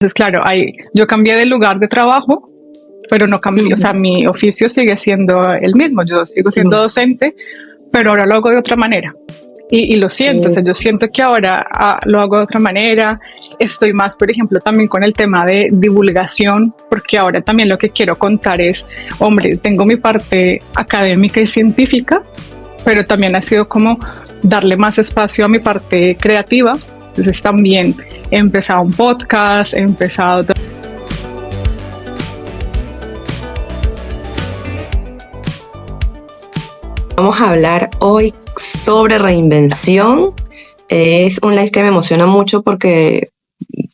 Entonces, claro, yo cambié de lugar de trabajo, pero no cambié, o sea, mi oficio sigue siendo el mismo, yo sigo siendo docente, pero ahora lo hago de otra manera. Y lo siento, o sea, yo siento que ahora lo hago de otra manera. Estoy más, por ejemplo, también con el tema de divulgación, porque ahora también lo que quiero contar es, hombre, tengo mi parte académica y científica, pero también ha sido como darle más espacio a mi parte creativa. Entonces también he empezado un podcast, he empezado... Vamos a hablar hoy sobre reinvención. Es un live que me emociona mucho porque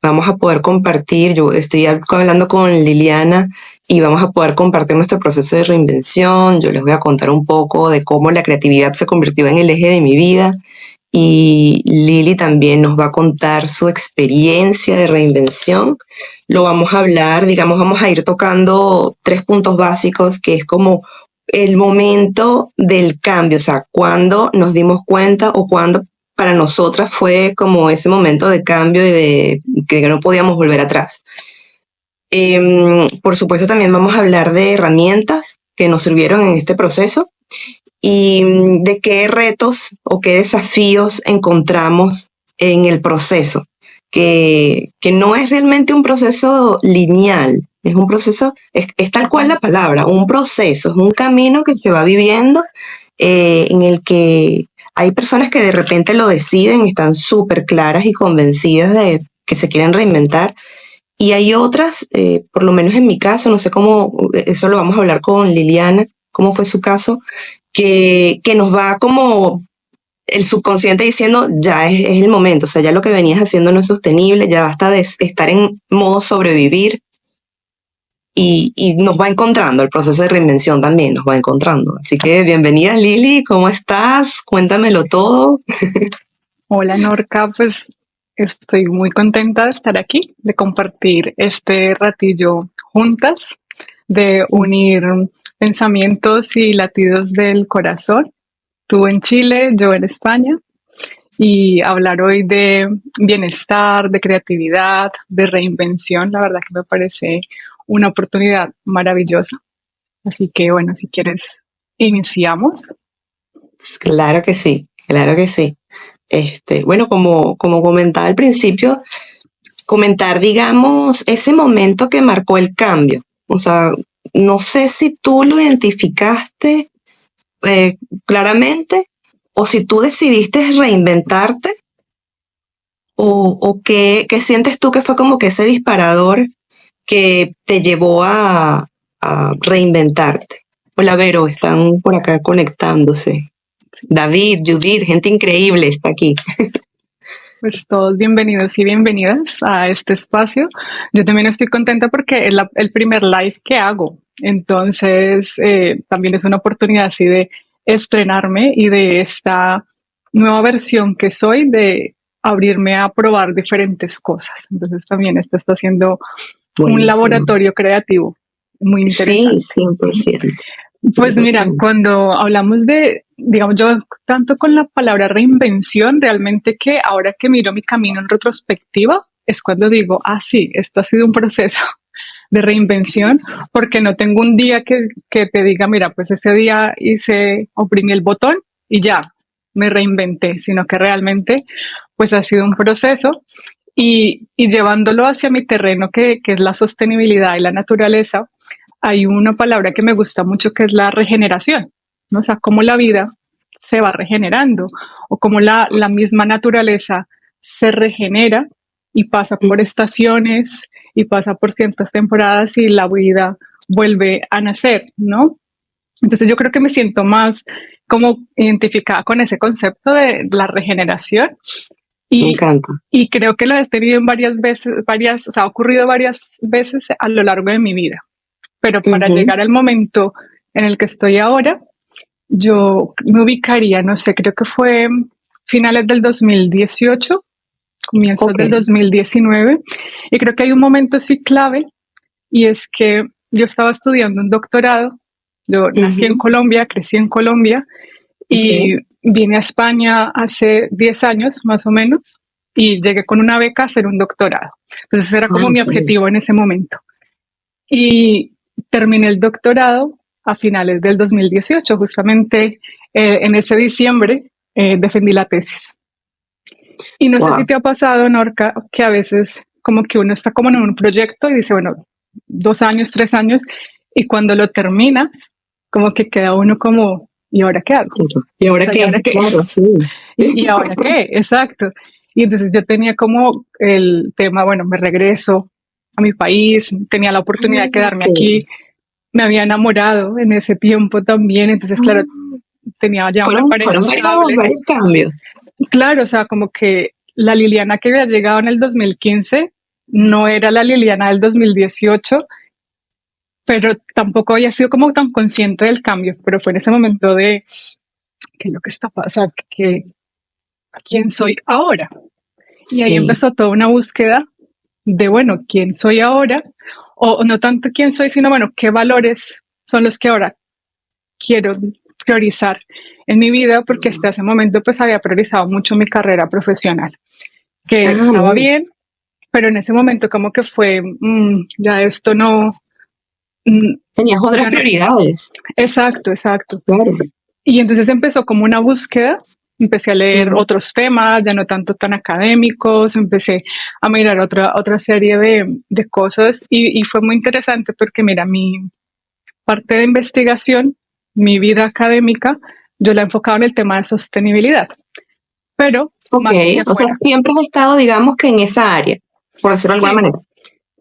vamos a poder compartir, yo estoy hablando con Liliana y vamos a poder compartir nuestro proceso de reinvención. Yo les voy a contar un poco de cómo la creatividad se convirtió en el eje de mi vida y Lili también nos va a contar su experiencia de reinvención. Lo vamos a hablar, digamos, vamos a ir tocando 3 puntos básicos, que es como el momento del cambio, o sea, cuando nos dimos cuenta o cuando para nosotras fue como ese momento de cambio y de que no podíamos volver atrás. Por supuesto, también vamos a hablar de herramientas que nos sirvieron en este proceso y de qué retos o qué desafíos encontramos en el proceso, que no es realmente un proceso lineal. Es un proceso, es tal cual la palabra, un proceso, es un camino que se va viviendo en el que hay personas que de repente lo deciden, están súper claras y convencidas de que se quieren reinventar, y hay otras, por lo menos en mi caso, no sé cómo, eso lo vamos a hablar con Liliana, cómo fue su caso, que nos va como el subconsciente diciendo ya es el momento, o sea, ya lo que venías haciendo no es sostenible, ya basta de estar en modo sobrevivir. Y nos va encontrando, el proceso de reinvención también nos va encontrando. Así que bienvenida Lili, ¿cómo estás? Cuéntamelo todo. Hola Norca, pues estoy muy contenta de estar aquí, de compartir este ratillo juntas, de unir pensamientos y latidos del corazón. Tú en Chile, yo en España, y hablar hoy de bienestar, de creatividad, de reinvención. La verdad que me parece una oportunidad maravillosa. Así que bueno, si quieres, iniciamos. Claro que sí, claro que sí. Bueno, como comentaba al principio, comentar, digamos, ese momento que marcó el cambio. O sea, no sé si tú lo identificaste claramente o si tú decidiste reinventarte o qué sientes tú que fue como que ese disparador que te llevó a reinventarte. Hola Vero, están por acá conectándose. David, Judith, gente increíble está aquí. Pues todos bienvenidos y bienvenidas a este espacio. Yo también estoy contenta porque es el primer live que hago. Entonces, también es una oportunidad así de estrenarme y de esta nueva versión que soy, de abrirme a probar diferentes cosas. Entonces, también esto está siendo un laboratorio creativo muy interesante. Sí, 100%. Pues mira, cuando hablamos de, digamos, yo tanto con la palabra reinvención, realmente que ahora que miro mi camino en retrospectiva, es cuando digo, sí, esto ha sido un proceso de reinvención, porque no tengo un día que te diga, mira, pues ese día oprimí el botón y ya, me reinventé, sino que realmente pues ha sido un proceso y llevándolo hacia mi terreno que es la sostenibilidad y la naturaleza. Hay una palabra que me gusta mucho que es la regeneración, ¿no? O sea, cómo la vida se va regenerando o cómo la misma naturaleza se regenera y pasa por estaciones y pasa por ciertas temporadas y la vida vuelve a nacer, ¿no? Entonces yo creo que me siento más como identificada con ese concepto de la regeneración. Me encanta. Y creo que lo he tenido en varias veces, o sea, ha ocurrido varias veces a lo largo de mi vida. Pero para llegar al momento en el que estoy ahora, yo me ubicaría, no sé, creo que fue finales del 2018, comienzos del 2019, y creo que hay un momento sí clave, y es que yo estaba estudiando un doctorado, yo nací en Colombia, crecí en Colombia, y vine a España hace 10 años más o menos, y llegué con una beca a hacer un doctorado. Entonces era como mi objetivo en ese momento. Y terminé el doctorado a finales del 2018, justamente en ese diciembre defendí la tesis. Y no sé si te ha pasado, Norca, que a veces como que uno está como en un proyecto y dice, bueno, 2 años, 3 años, y cuando lo terminas, como que queda uno como, ¿y ahora qué hago? ¿Y ahora qué? ¿Y ahora qué? Claro, sí. ¿Y ahora qué? Exacto. Y entonces yo tenía como el tema, bueno, me regreso a mi país, tenía la oportunidad de quedarme aquí, me había enamorado en ese tiempo también, entonces claro, tenía ya una pareja estable. Varios cambios. Claro, o sea, como que la Liliana que había llegado en el 2015 no era la Liliana del 2018, pero tampoco había sido como tan consciente del cambio, pero fue en ese momento de qué es lo que está pasando, que quién soy ahora. Y ahí empezó toda una búsqueda de, bueno, quién soy ahora, o no tanto quién soy, sino, bueno, qué valores son los que ahora quiero priorizar en mi vida, porque hasta ese momento pues había priorizado mucho mi carrera profesional, que estaba bien, pero en ese momento como que fue, ya esto no... Tenías otras prioridades. Exacto, exacto. Claro. Y entonces empezó como una búsqueda, empecé a leer otros temas, ya no tanto tan académicos, empecé a mirar otra serie de cosas y fue muy interesante porque mira, mi parte de investigación, mi vida académica, yo la enfocaba en el tema de sostenibilidad, pero más hacia afuera. O sea, siempre has estado, digamos, que en esa área, por decirlo de alguna manera.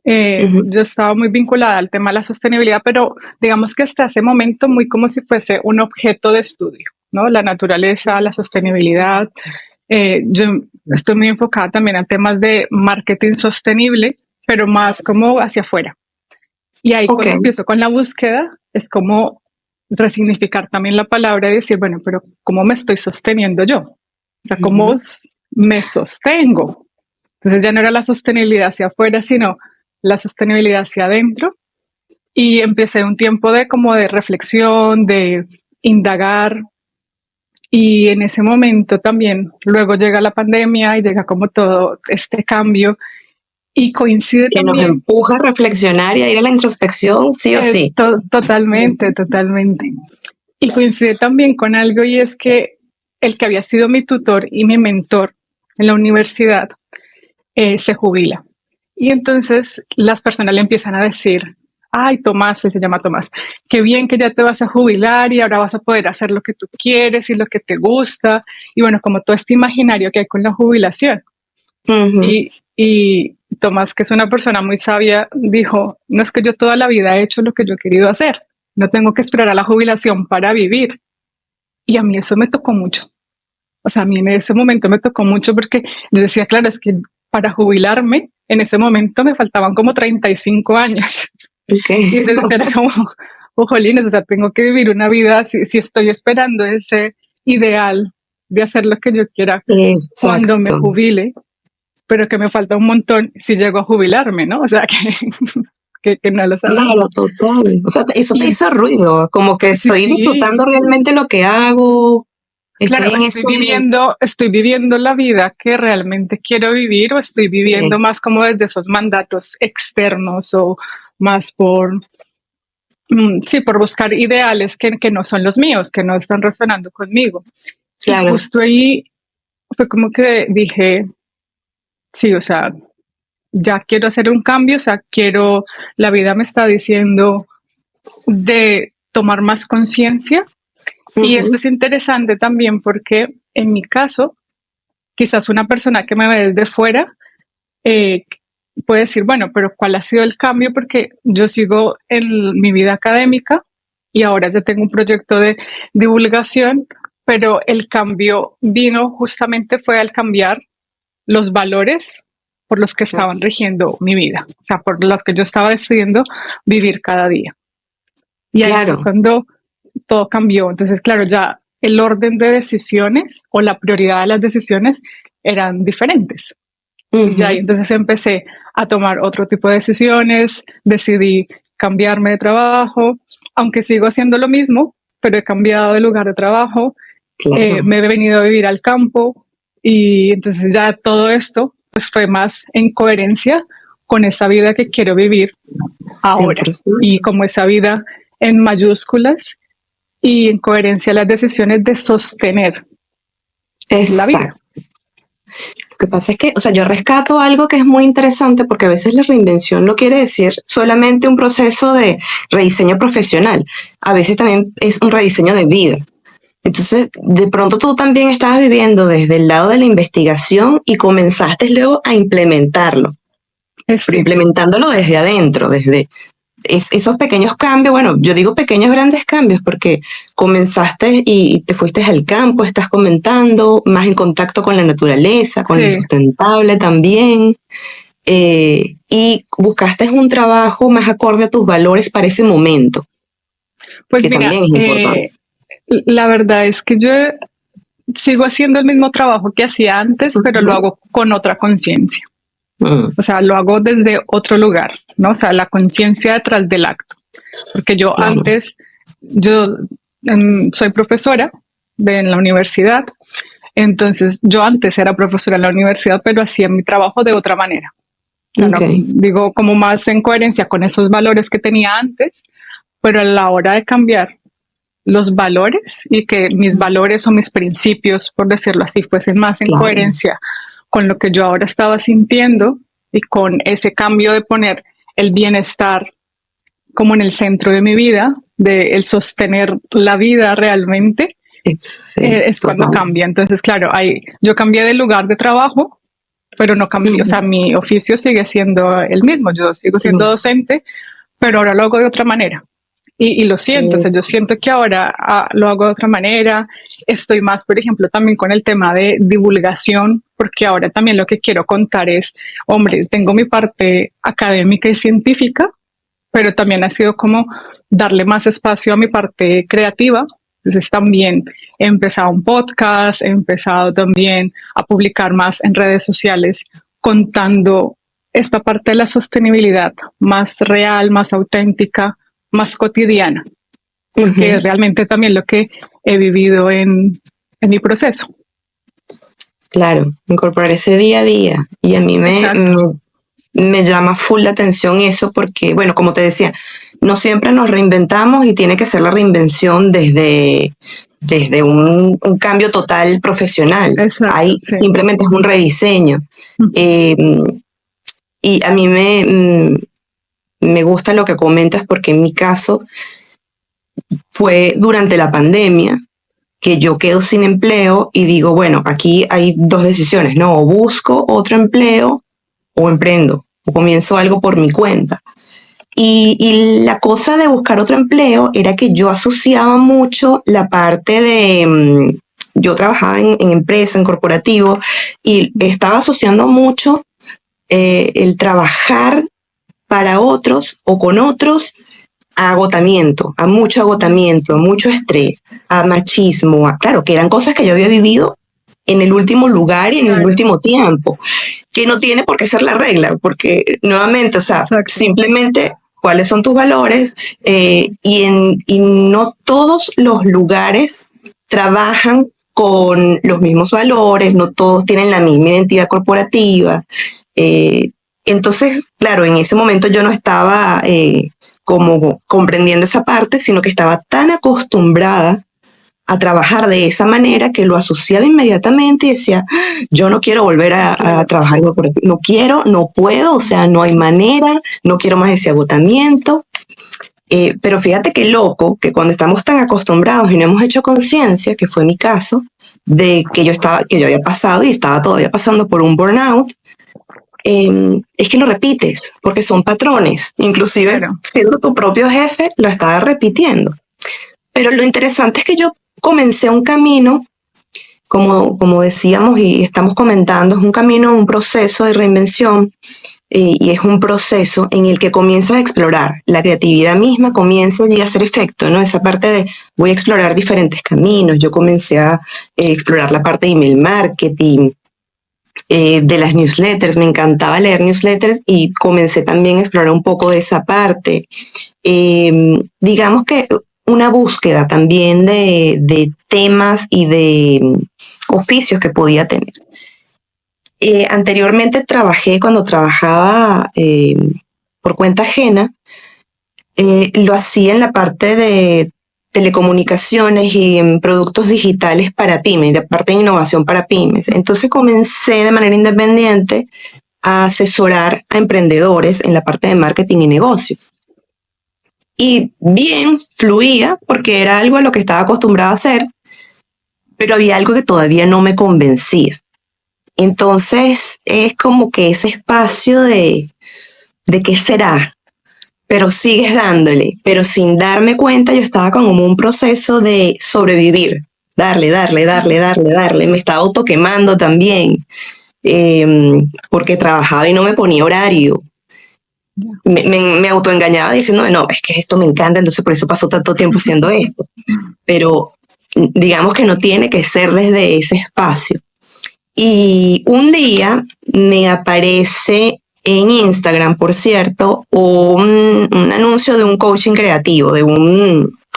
Yo estaba muy vinculada al tema de la sostenibilidad, pero digamos que hasta ese momento muy como si fuese un objeto de estudio, ¿no? La naturaleza, la sostenibilidad. Yo estoy muy enfocada también a temas de marketing sostenible, pero más como hacia afuera. Y ahí cuando empiezo con la búsqueda, es como resignificar también la palabra y decir, bueno, pero ¿cómo me estoy sosteniendo yo? O sea, ¿cómo me sostengo? Entonces ya no era la sostenibilidad hacia afuera, sino la sostenibilidad hacia adentro. Y empecé un tiempo de como de reflexión, de indagar. Y en ese momento también, luego llega la pandemia y llega como todo este cambio. Y coincide que también. Nos empuja a reflexionar y a ir a la introspección, sí o sí. Totalmente, totalmente. Y coincide también con algo y es que el que había sido mi tutor y mi mentor en la universidad se jubila. Y entonces las personas le empiezan a decir, ay, Tomás, se llama Tomás, qué bien que ya te vas a jubilar y ahora vas a poder hacer lo que tú quieres y lo que te gusta. Y bueno, como todo este imaginario que hay con la jubilación. Y Tomás, que es una persona muy sabia, dijo, no es que yo toda la vida he hecho lo que yo he querido hacer, no tengo que esperar a la jubilación para vivir. Y a mí eso me tocó mucho. O sea, a mí en ese momento me tocó mucho porque yo decía, claro, es que para jubilarme, en ese momento me faltaban como 35 años. Y entonces era como, ojolines, o sea, tengo que vivir una vida, si estoy esperando ese ideal de hacer lo que yo quiera cuando me jubile, pero que me falta un montón si llego a jubilarme, ¿no? O sea, que no lo sabía. Claro, total. O sea, eso te hizo ruido, como que estoy disfrutando realmente lo que hago. Claro, estoy viviendo la vida que realmente quiero vivir o estoy viviendo más como desde esos mandatos externos o más por buscar ideales que no son los míos, que no están resonando conmigo. Claro. Y justo ahí fue como que dije, sí, o sea, ya quiero hacer un cambio, o sea, la vida me está diciendo de tomar más conciencia. Y esto es interesante también porque en mi caso, quizás una persona que me ve desde fuera puede decir, bueno, pero ¿cuál ha sido el cambio? Porque yo sigo en mi vida académica y ahora ya tengo un proyecto de divulgación, pero el cambio vino justamente fue al cambiar los valores por los que estaban rigiendo mi vida, o sea, por los que yo estaba decidiendo vivir cada día. Y ahí fue cuando todo cambió. Entonces, claro, ya el orden de decisiones o la prioridad de las decisiones eran diferentes. Y ahí entonces empecé a tomar otro tipo de decisiones, decidí cambiarme de trabajo, aunque sigo haciendo lo mismo, pero he cambiado de lugar de trabajo, me he venido a vivir al campo Y entonces ya todo esto pues fue más en coherencia con esa vida que quiero vivir ahora 100%. y como esa vida en mayúsculas y en coherencia las decisiones de sostener la vida. Exacto. Lo que pasa es que, o sea, yo rescato algo que es muy interesante porque a veces la reinvención no quiere decir solamente un proceso de rediseño profesional, a veces también es un rediseño de vida. Entonces, de pronto tú también estabas viviendo desde el lado de la investigación y comenzaste luego a implementarlo, pero Sí, implementándolo desde adentro, desde esos pequeños cambios, bueno, yo digo pequeños grandes cambios porque comenzaste y te fuiste al campo, estás comentando, más en contacto con la naturaleza, con lo sí, sustentable también, y buscaste un trabajo más acorde a tus valores para ese momento, pues que mira, también es importante. la verdad es que yo sigo haciendo el mismo trabajo que hacía antes, pero lo Ujú. hago con otra conciencia. Mm, O sea, lo hago desde otro lugar, ¿no? O sea, la conciencia detrás del acto. Porque yo claro. antes, yo soy profesora en la universidad, entonces yo antes era profesora en la universidad, pero hacía mi trabajo de otra manera. O sea, no, Ok, digo, como más en coherencia con esos valores que tenía antes, pero a la hora de cambiar los valores y que mis valores o mis principios, por decirlo así, fuesen más en claro. coherencia con lo que yo ahora estaba sintiendo y con ese cambio de poner el bienestar como en el centro de mi vida, de el sostener la vida realmente, Sí, es cuando total. cambia. Entonces, claro, yo cambié de lugar de trabajo, pero no cambié, o sea, Ujú. mi oficio sigue siendo el mismo, yo sigo siendo docente, pero ahora lo hago de otra manera. Y lo siento, o sea, yo Sí. siento que ahora lo hago de otra manera. Estoy más, por ejemplo, también con el tema de divulgación, porque ahora también lo que quiero contar es, hombre, tengo mi parte académica y científica, pero también ha sido como darle más espacio a mi parte creativa. Entonces también he empezado un podcast, he empezado también a publicar más en redes sociales contando esta parte de la sostenibilidad más real, más auténtica, más cotidiana, porque es Ujú. realmente también lo que he vivido en mi proceso. Claro, incorporar ese día a día. Y a mí Exacto. me llama full la atención eso porque, bueno, como te decía, no siempre nos reinventamos y tiene que ser la reinvención desde un cambio total profesional. Exacto, Ahí sí. simplemente es un rediseño. Eh, y a mí me gusta lo que comentas porque en mi caso fue durante la pandemia que yo quedo sin empleo y digo, bueno, aquí hay dos decisiones, ¿no? O busco otro empleo o emprendo o comienzo algo por mi cuenta. Y la cosa de buscar otro empleo era que yo asociaba mucho la parte de, yo trabajaba en empresa, en corporativo, y estaba asociando mucho el trabajar para otros o con otros a agotamiento, a mucho agotamiento, a mucho estrés, a machismo, claro, que eran cosas que yo había vivido en el último lugar y en el Claro, último tiempo, que no tiene por qué ser la regla, porque nuevamente, o sea, exacto. simplemente cuáles son tus valores y no todos los lugares trabajan con los mismos valores, no todos tienen la misma identidad corporativa. Eh, entonces, claro, en ese momento yo no estaba como comprendiendo esa parte, sino que estaba tan acostumbrada a trabajar de esa manera que lo asociaba inmediatamente y decía, yo no quiero volver a Claro. trabajar en corporativo, no quiero, no puedo, o sea, no hay manera, no quiero más ese agotamiento. Pero fíjate qué loco que cuando estamos tan acostumbrados y no hemos hecho conciencia, que fue mi caso, de que yo había pasado y estaba todavía pasando por un burnout, es que lo repites, porque son patrones. Inclusive Claro. siendo tu propio jefe, lo estaba repitiendo. Pero lo interesante es que yo comencé un camino, como decíamos y estamos comentando, es un camino, un proceso de reinvención y es un proceso en el que comienzas a explorar. La creatividad misma comienza allí a hacer efecto, ¿no? Esa parte de voy a explorar diferentes caminos. Yo comencé a explorar la parte de email marketing, de las newsletters, me encantaba leer newsletters y comencé también a explorar un poco de esa parte. Digamos que una búsqueda también de temas y de oficios que podía tener. Anteriormente cuando trabajaba por cuenta ajena, lo hacía en la parte de telecomunicaciones y en productos digitales para pymes, de parte de innovación para pymes. Entonces comencé de manera independiente a asesorar a emprendedores en la parte de marketing y negocios. Y bien, fluía porque era algo a lo que estaba acostumbrada a hacer, pero había algo que todavía no me convencía. Entonces es como que ese espacio de qué será, pero sigues dándole, pero sin darme cuenta yo estaba como en un proceso de sobrevivir, darle, me estaba autoquemando también, porque trabajaba y no me ponía horario. Me autoengañaba diciendo, no, es que esto me encanta, entonces por eso pasó tanto tiempo haciendo esto. Pero digamos que no tiene que ser desde ese espacio. Y un día me aparece en Instagram, por cierto, un anuncio de un coaching creativo,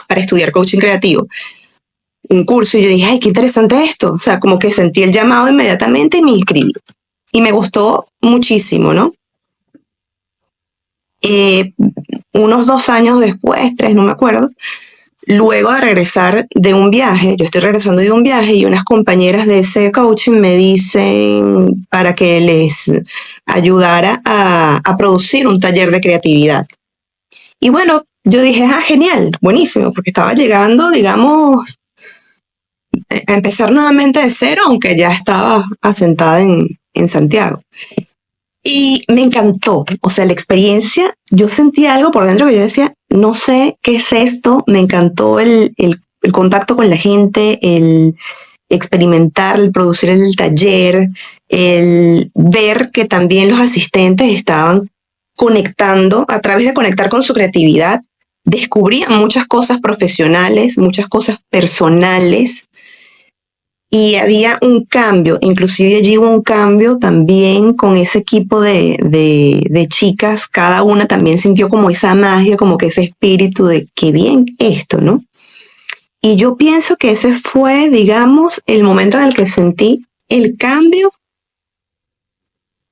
para estudiar coaching creativo, un curso, y yo dije, ay, qué interesante esto. O sea, como que sentí el llamado inmediatamente y me inscribí. Y me gustó muchísimo, ¿no? Unos 2 años después, 3, no me acuerdo, luego de regresar de un viaje, yo estoy regresando de un viaje y unas compañeras de ese coaching me dicen para que les ayudara a producir un taller de creatividad. Y bueno, yo dije, genial, buenísimo, porque estaba llegando, digamos, a empezar nuevamente de cero, aunque ya estaba asentada en Santiago. Y me encantó, o sea, la experiencia, yo sentí algo por dentro que yo decía, no sé qué es esto, me encantó el contacto con la gente, el experimentar, el producir el taller, el ver que también los asistentes estaban conectando, a través de conectar con su creatividad, descubrían muchas cosas profesionales, muchas cosas personales, y había un cambio, inclusive allí hubo un cambio también con ese equipo de chicas, cada una también sintió como esa magia, como que ese espíritu de qué bien esto, ¿no? Y yo pienso que ese fue, digamos, el momento en el que sentí el cambio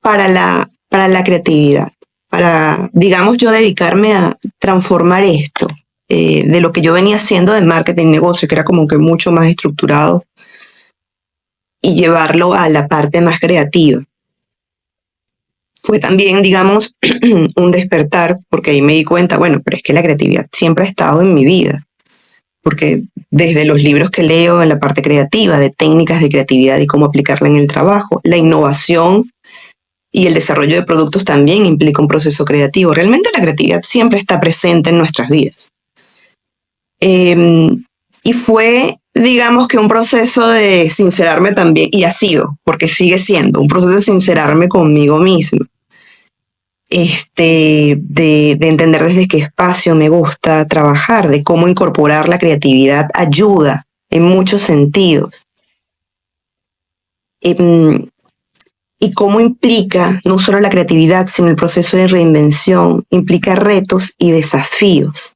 para la creatividad, para, digamos, yo dedicarme a transformar esto, de lo que yo venía haciendo de marketing y negocio, que era como que mucho más estructurado, y llevarlo a la parte más creativa. Fue también, digamos, un despertar, porque ahí me di cuenta, bueno, pero es que la creatividad siempre ha estado en mi vida, porque desde los libros que leo en la parte creativa, de técnicas de creatividad y cómo aplicarla en el trabajo, la innovación y el desarrollo de productos también implica un proceso creativo. Realmente la creatividad siempre está presente en nuestras vidas. Y fue, digamos que un proceso de sincerarme también, y ha sido, porque sigue siendo un proceso de sincerarme conmigo mismo. De entender desde qué espacio me gusta trabajar, de cómo incorporar la creatividad ayuda en muchos sentidos. Y cómo implica no solo la creatividad, sino el proceso de reinvención, implica retos y desafíos.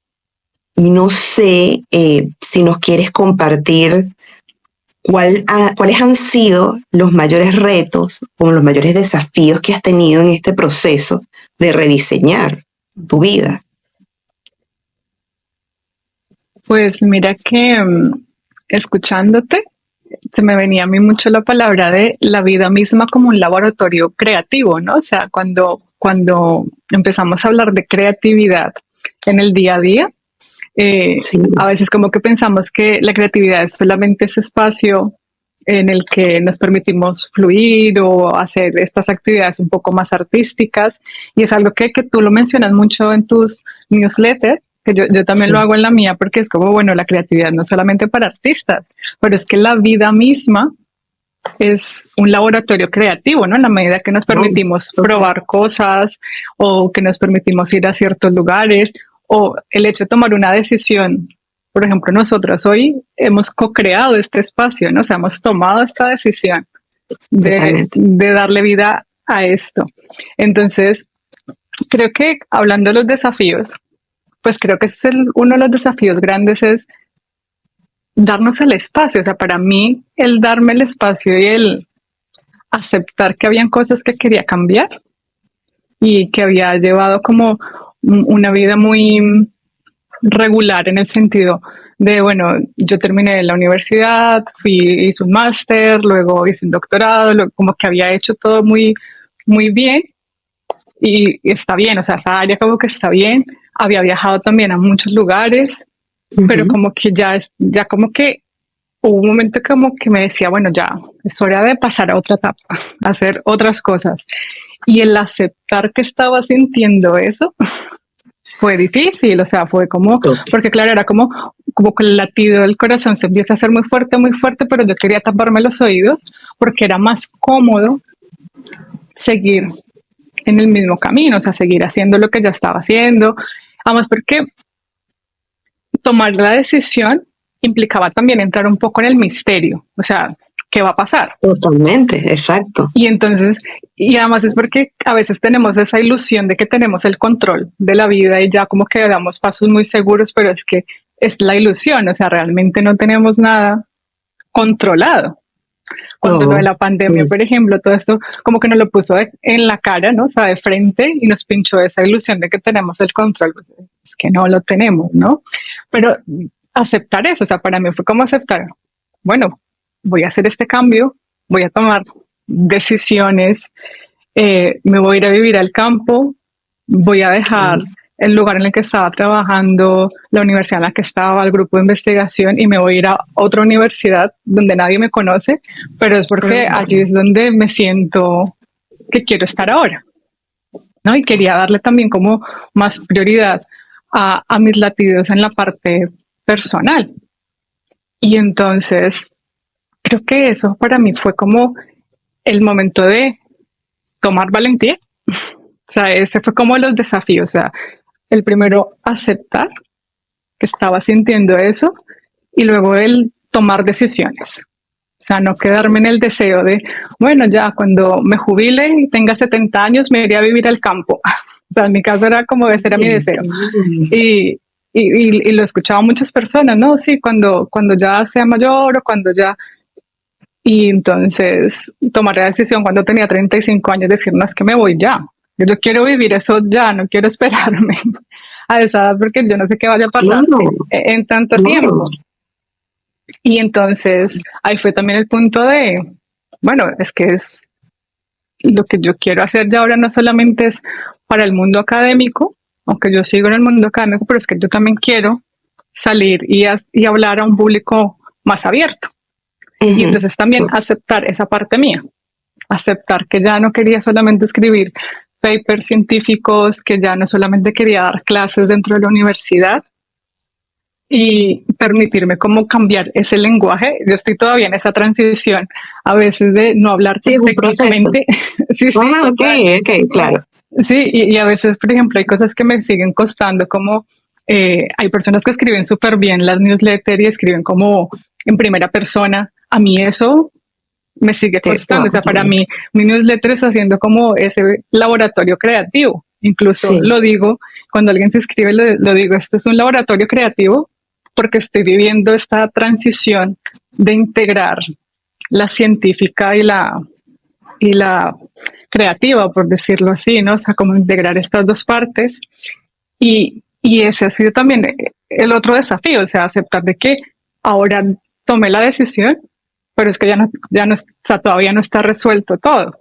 Y no sé si nos quieres compartir cuáles han sido los mayores retos o los mayores desafíos que has tenido en este proceso de rediseñar tu vida. Pues mira que escuchándote, se me venía a mí mucho la palabra de la vida misma como un laboratorio creativo, ¿no? O sea, cuando empezamos a hablar de creatividad en el día a día, sí. A veces como que pensamos que la creatividad es solamente ese espacio en el que nos permitimos fluir o hacer estas actividades un poco más artísticas, y es algo que tú lo mencionas mucho en tus newsletters, que yo también sí. Lo hago en la mía, porque es como, bueno, la creatividad no es solamente para artistas, pero es que la vida misma es un laboratorio creativo, ¿no? En la medida que nos permitimos probar cosas o que nos permitimos ir a ciertos lugares, o el hecho de tomar una decisión. Por ejemplo, nosotros hoy hemos co-creado este espacio, ¿no? O sea, hemos tomado esta decisión de darle vida a esto. Entonces, creo que hablando de los desafíos, pues creo que es uno de los desafíos grandes es darnos el espacio. O sea, para mí el darme el espacio y el aceptar que habían cosas que quería cambiar y que había llevado como una vida muy regular en el sentido de, bueno, yo terminé la universidad, hice un máster, luego hice un doctorado, luego como que había hecho todo muy bien y está bien, o sea, esa área como que está bien. Había viajado también a muchos lugares, pero como que ya como que hubo un momento como que me decía, bueno, ya es hora de pasar a otra etapa, hacer otras cosas. Y el aceptar que estaba sintiendo eso fue difícil, o sea, fue como, porque claro, era como que el latido del corazón se empieza a hacer muy fuerte, pero yo quería taparme los oídos porque era más cómodo seguir en el mismo camino, o sea, seguir haciendo lo que ya estaba haciendo. Además, porque tomar la decisión implicaba también entrar un poco en el misterio, o sea, ¿qué va a pasar? Totalmente, exacto. Y entonces, y además es porque a veces tenemos esa ilusión de que tenemos el control de la vida y ya como que damos pasos muy seguros, pero es que es la ilusión, o sea, realmente no tenemos nada controlado. Cuando lo de la pandemia, por ejemplo, todo esto como que nos lo puso en la cara, ¿no? O sea, de frente y nos pinchó esa ilusión de que tenemos el control. Es que no lo tenemos, ¿no? Pero aceptar eso, o sea, para mí fue como aceptar, bueno, voy a hacer este cambio, voy a tomar decisiones, me voy a ir a vivir al campo, voy a dejar el lugar en el que estaba trabajando, la universidad en la que estaba, el grupo de investigación, y me voy a ir a otra universidad donde nadie me conoce, pero es porque allí es donde me siento que quiero estar ahora, ¿no? Y quería darle también como más prioridad a mis latidos en la parte personal. Y entonces creo que eso para mí fue como el momento de tomar valentía. O sea, ese fue como los desafíos. O sea, el primero, aceptar que estaba sintiendo eso y luego el tomar decisiones. O sea, no quedarme en el deseo de, bueno, ya cuando me jubile y tenga 70 años me iré a vivir al campo. O sea, en mi caso era como ese era mi deseo. Y lo escuchaba muchas personas, ¿no? Sí, cuando ya sea mayor o cuando ya... Y entonces tomar la decisión cuando tenía 35 años, decir, no, es que me voy ya. Yo quiero vivir eso ya, no quiero esperarme a esa edad porque yo no sé qué vaya a pasar en tanto tiempo. Y entonces ahí fue también el punto de, bueno, es que es lo que yo quiero hacer ya ahora no solamente es para el mundo académico, aunque yo sigo en el mundo académico, pero es que yo también quiero salir y hablar a un público más abierto. Y entonces también aceptar esa parte mía, aceptar que ya no quería solamente escribir papers científicos, que ya no solamente quería dar clases dentro de la universidad y permitirme como cambiar ese lenguaje. Yo estoy todavía en esa transición, a veces de no hablar técnicamente. Sí, okay, claro. Sí, y a veces, por ejemplo, hay cosas que me siguen costando, como hay personas que escriben súper bien las newsletters y escriben como en primera persona. A mí eso me sigue costando. O sea, para mí, mi newsletter está haciendo como ese laboratorio creativo. Incluso lo digo, cuando alguien se escribe, lo digo, esto es un laboratorio creativo porque estoy viviendo esta transición de integrar la científica y la creativa, por decirlo así, ¿no? O sea, como integrar estas dos partes. Y ese ha sido también el otro desafío, o sea, aceptar de que ahora tomé la decisión, pero es que ya no, o sea, todavía no está resuelto todo.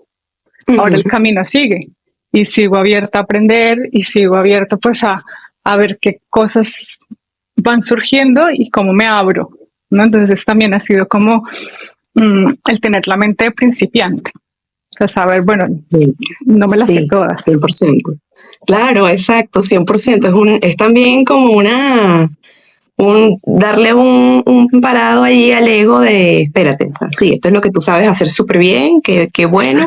Ahora el camino sigue y sigo abierta a aprender y sigo abierta pues a ver qué cosas van surgiendo y cómo me abro, ¿no? Entonces también ha sido como el tener la mente de principiante. O sea, saber, bueno, no me las sé todas. 100%. Claro, exacto, 100%. Es también como darle un parado ahí al ego de, espérate, sí, esto es lo que tú sabes hacer súper bien, qué bueno,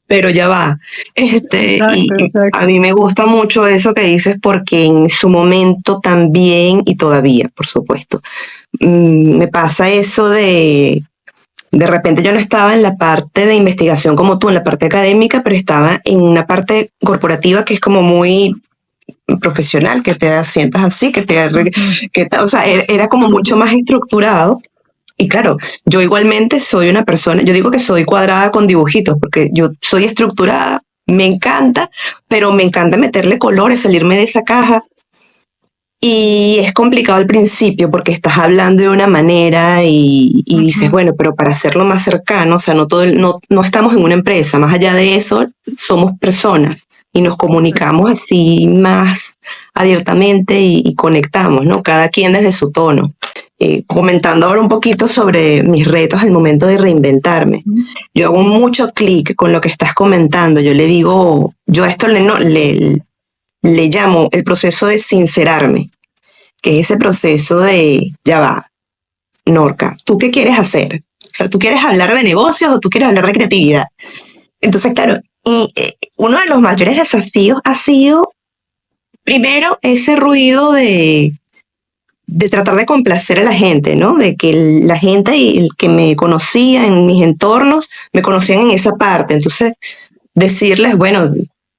pero ya va. Exacto. A mí me gusta mucho eso que dices porque en su momento también, y todavía, por supuesto, me pasa eso de repente yo no estaba en la parte de investigación como tú, en la parte académica, pero estaba en una parte corporativa que es como muy profesional, que te sientas así, o sea, era como mucho más estructurado. Y claro, yo igualmente soy una persona, yo digo que soy cuadrada con dibujitos, porque yo soy estructurada, me encanta, pero me encanta meterle colores, salirme de esa caja. Y es complicado al principio porque estás hablando de una manera y dices, bueno, pero para hacerlo más cercano, o sea, no estamos en una empresa, más allá de eso, somos personas y nos comunicamos así más abiertamente y conectamos, ¿no? Cada quien desde su tono. Comentando ahora un poquito sobre mis retos al momento de reinventarme. Yo hago mucho clic con lo que estás comentando. Yo le digo, yo a esto le llamo el proceso de sincerarme, que es ese proceso de, ya va, Norca, ¿tú qué quieres hacer? O sea, ¿tú quieres hablar de negocios o tú quieres hablar de creatividad? Entonces, claro, uno de los mayores desafíos ha sido, primero, ese ruido de tratar de complacer a la gente, ¿no? De que la gente y el que me conocía en mis entornos, me conocían en esa parte. Entonces, decirles, bueno,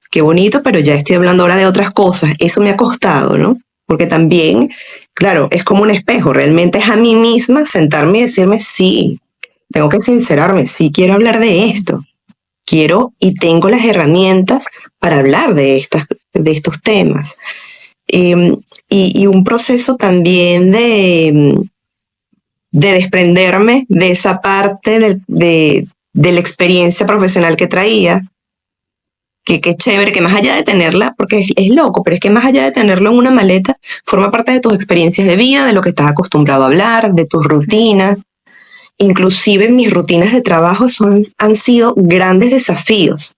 qué bonito, pero ya estoy hablando ahora de otras cosas. Eso me ha costado, ¿no? Porque también, claro, es como un espejo. Realmente es a mí misma sentarme y decirme, sí, tengo que sincerarme, sí quiero hablar de esto. Quiero y tengo las herramientas para hablar de estos temas. Y un proceso también de desprenderme de esa parte de la experiencia profesional que traía, que es chévere, que más allá de tenerla, porque es loco, pero es que más allá de tenerlo en una maleta, forma parte de tus experiencias de vida, de lo que estás acostumbrado a hablar, de tus rutinas. Inclusive mis rutinas de trabajo han sido grandes desafíos,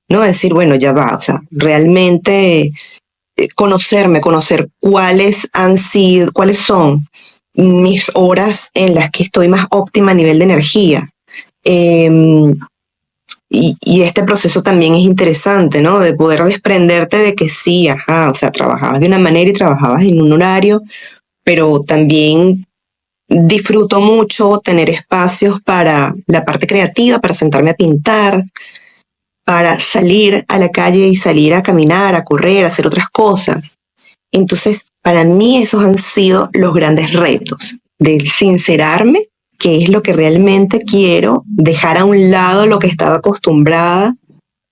¿no? Decir, bueno, ya va, o sea, realmente conocer cuáles son mis horas en las que estoy más óptima a nivel de energía. Y este proceso también es interesante, ¿no? De poder desprenderte de que sí, ajá, o sea, trabajabas de una manera y trabajabas en un horario, pero también disfruto mucho tener espacios para la parte creativa, para sentarme a pintar, para salir a la calle y salir a caminar, a correr, a hacer otras cosas. Entonces, para mí esos han sido los grandes retos, de sincerarme, qué es lo que realmente quiero, dejar a un lado lo que estaba acostumbrada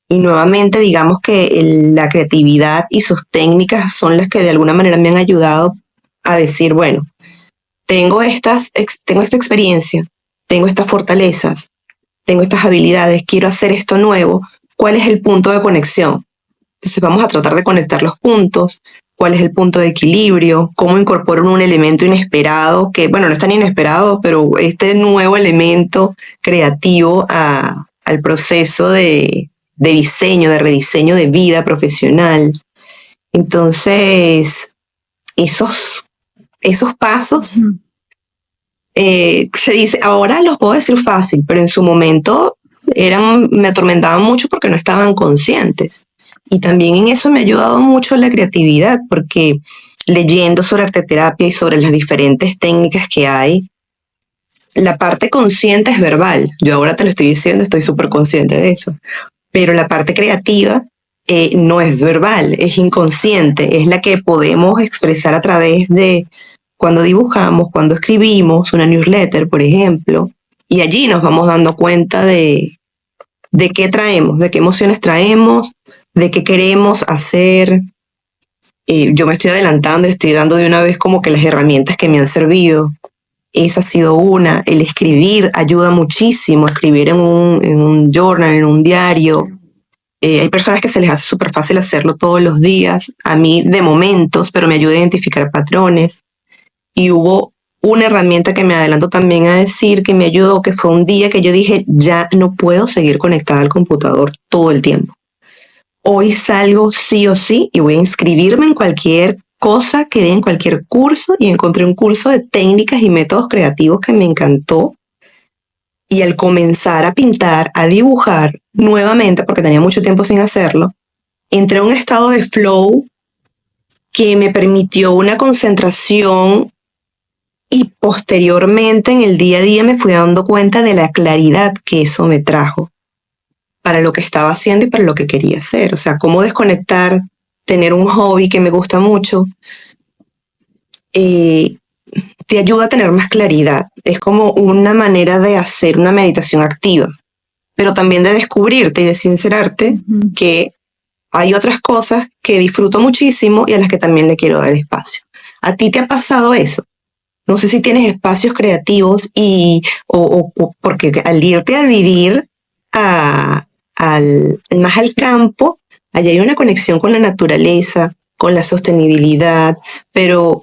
y nuevamente digamos que la creatividad y sus técnicas son las que de alguna manera me han ayudado a decir, bueno, tengo esta experiencia, tengo estas fortalezas, tengo estas habilidades, quiero hacer esto nuevo, ¿cuál es el punto de conexión? Entonces vamos a tratar de conectar los puntos, cuál es el punto de equilibrio, cómo incorporar un elemento inesperado, que bueno, no es tan inesperado, pero este nuevo elemento creativo al proceso de diseño, de rediseño de vida profesional. Entonces, esos pasos, se dice, ahora los puedo decir fácil, pero en su momento me atormentaban mucho porque no estaban conscientes. Y también en eso me ha ayudado mucho la creatividad, porque leyendo sobre arteterapia y sobre las diferentes técnicas que hay, la parte consciente es verbal. Yo ahora te lo estoy diciendo, estoy súper consciente de eso. Pero la parte creativa no es verbal, es inconsciente, es la que podemos expresar a través de cuando dibujamos, cuando escribimos una newsletter, por ejemplo, y allí nos vamos dando cuenta de qué traemos, de qué emociones traemos, de qué queremos hacer. Yo me estoy adelantando, estoy dando de una vez como que las herramientas que me han servido. Esa ha sido una. El escribir ayuda muchísimo, escribir en un journal, en un diario. Hay personas que se les hace súper fácil hacerlo todos los días. A mí de momentos, pero me ayuda a identificar patrones. Y hubo una herramienta que me adelanto también a decir que me ayudó, que fue un día que yo dije, ya no puedo seguir conectada al computador todo el tiempo. Hoy salgo sí o sí y voy a inscribirme en cualquier cosa que dé, en cualquier curso, y encontré un curso de técnicas y métodos creativos que me encantó. Y al comenzar a pintar, a dibujar nuevamente, porque tenía mucho tiempo sin hacerlo, entré a un estado de flow que me permitió una concentración. Y posteriormente en el día a día me fui dando cuenta de la claridad que eso me trajo para lo que estaba haciendo y para lo que quería hacer. O sea, cómo desconectarte tener un hobby que me gusta mucho, eh, te ayuda a tener más claridad. Es como una manera de hacer una meditación activa, pero también de descubrirte y de sincerarte Ujú. que hay otras cosas que disfruto muchísimo y a las que también le quiero dar espacio. ¿A ti te ha pasado eso? No sé si tienes espacios creativos porque al irte a vivir más al campo, allá hay una conexión con la naturaleza, con la sostenibilidad, pero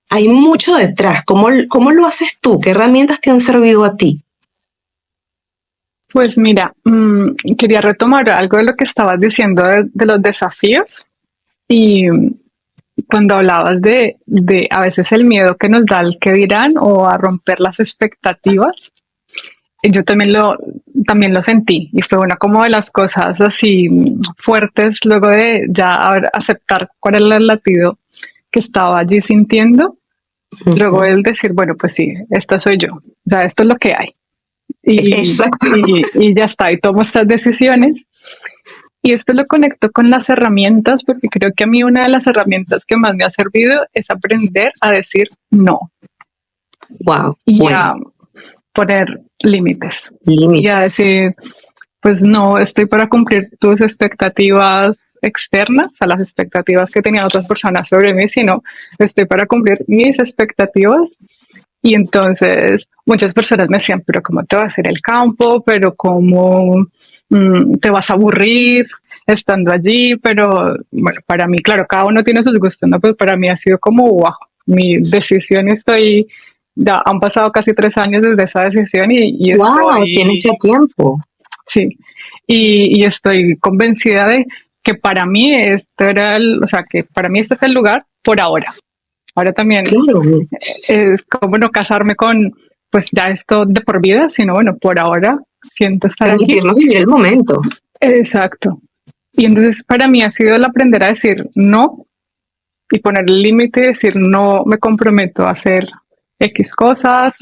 hay mucho detrás. ¿Cómo lo haces tú? ¿Qué herramientas te han servido a ti? Pues mira, quería retomar algo de lo que estabas diciendo de los desafíos y cuando hablabas de a veces el miedo que nos da el que dirán o a romper las expectativas, yo también lo sentí y fue una como de las cosas así fuertes luego de ya aceptar cuál era el latido que estaba allí sintiendo, luego el decir, bueno, pues sí, esta soy yo, o sea, esto es lo que hay Exacto. y ya está, y tomo estas decisiones. Y esto lo conecto con las herramientas, porque creo que a mí una de las herramientas que más me ha servido es aprender a decir no Wow, y bueno, a poner límites y a límites. decir, pues no estoy para cumplir tus expectativas externas, o sea, las expectativas que tenían otras personas sobre mí, sino estoy para cumplir mis expectativas. Y entonces muchas personas me decían, pero ¿cómo te va a hacer el campo? ¿Pero cómo te vas a aburrir estando allí? Pero bueno, para mí, claro, cada uno tiene sus gustos, ¿no? Pues para mí ha sido como, wow, mi decisión ya han pasado casi 3 años desde esa decisión y Wow, tienes estoy, ya tiempo. sí, y estoy convencida de que para mí esto era o sea, que para mí este es el lugar por ahora. Ahora también Claro, es como no casarme con, pues ya esto de por vida, sino bueno, por ahora siento estar aquí. permitirnos vivir el momento. Exacto. Y entonces para mí ha sido el aprender a decir no y poner el límite y decir no me comprometo a hacer X cosas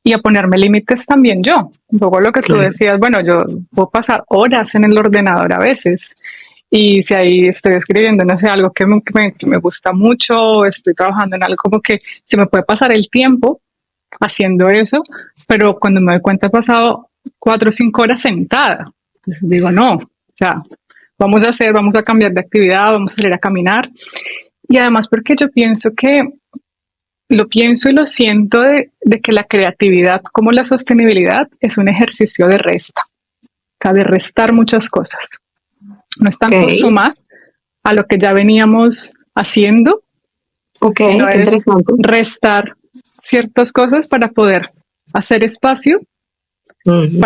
y a ponerme límites también yo. Luego lo que tú Claro. decías, bueno, yo puedo pasar horas en el ordenador a veces y si ahí estoy escribiendo, no sé, algo que me gusta mucho, estoy trabajando en algo como que se me puede pasar el tiempo haciendo eso, pero cuando me doy cuenta he pasado 4 o 5 horas sentada. Entonces digo, no, o sea, vamos a cambiar de actividad, vamos a salir a caminar. Y además porque yo pienso que, lo pienso y lo siento de que la creatividad como la sostenibilidad es un ejercicio de resta, o sea, de restar muchas cosas. No es Ok, tanto sumar a lo que ya veníamos haciendo, ok, sino qué es interesante. restar ciertas cosas para poder hacer espacio Ujú,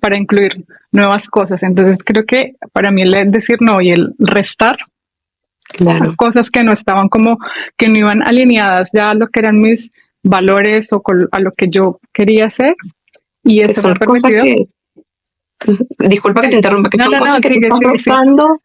para incluir nuevas cosas. Entonces creo que para mí el decir no y el restar a claro. cosas que no estaban como, que no iban alineadas ya a lo que eran mis valores o a lo que yo quería hacer. Y Que eso me son ha cosas permitido, que, disculpa que te sí, interrumpa, que no, son no, no, cosas que tú sigue, estás sigue, sí. restando